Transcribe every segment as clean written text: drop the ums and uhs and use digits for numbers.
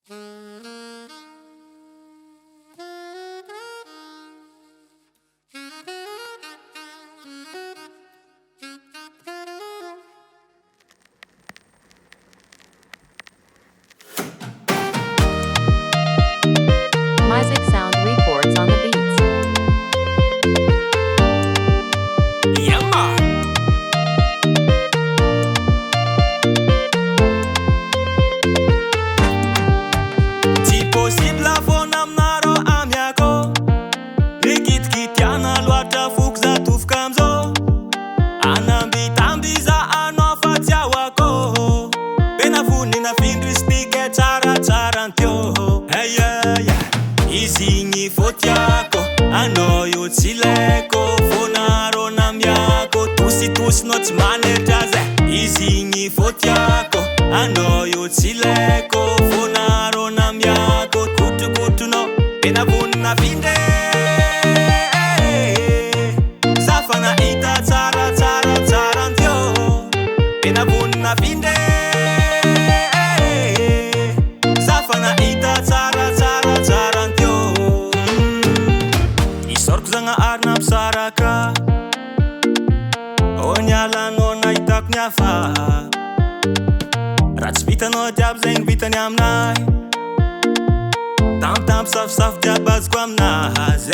Music Sound Records on the beats. YAMAL. Tsy possible foana aminareo amiako. Rikitikitiana loatra foko za tofoka amizao. Anambitamby za anao fa tsy ahoako. Benavony nafindra speaker tsaratsara antio. Izy gny fotiako, anao io tsy laiko. Fonareo namiako, tositosinao tsy manetra zay. Izy gny fotiako, anao io tsy laiko. Fonareo namiako, kotrokotronao. Benavony nafindra zafa nahita tsaratsara antio. Benavony nafindra zafa nahita tsaratsara antio. Isoroko zagnahary nampisaraka. Onialanao nahitako ny hafa. Raha tsy vitanao jiaby zay gny vitany aminay. Tamtampo safosafo jiaby azoko aminazy.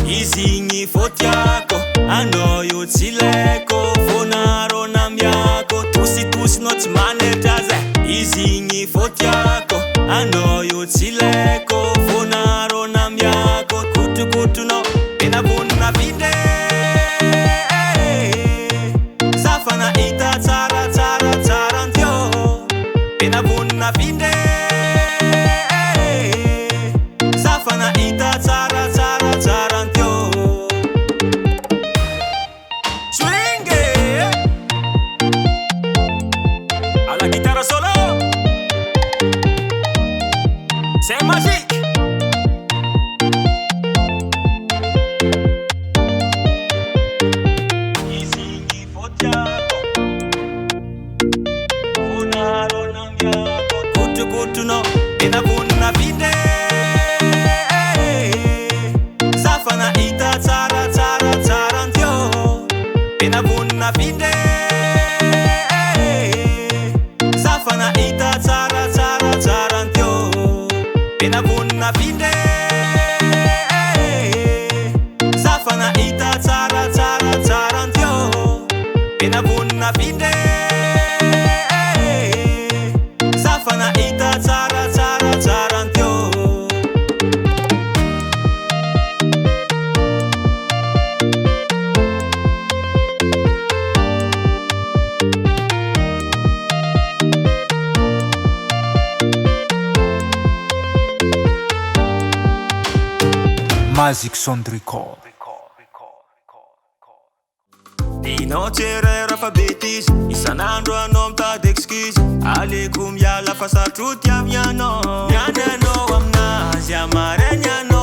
Izy gny fotiako, anao io tsy laiko. Fonareo namiako, tositosinao tsy manetra zay. Izy gny fotiako, anao io tsy laiko. Fonareo namiako, kotrokotronao. Benavony nafindra zafa nahita tsaratsara antio. Benavony nafindra zafa nahita tsaratsara antio. Swing à la guitare solo, c'est magique. Izy gny fotiako, fonareo namiako, kotrokotronao. Benavony nafindra zafa nahita tsaratsara antio. Benavony nafindra zafa nahita tsaratsara antio. Benavony nafindra zafa nahita tsaratsara antio. Benavony nafindra zafa nahita tsaratsara antio. Music Sound Record. Dinao tserera fa betise. Isan'andro anao mitady excuse. Aleko miala fa saroty avy anao. Niany anao aminazy amarainy anao.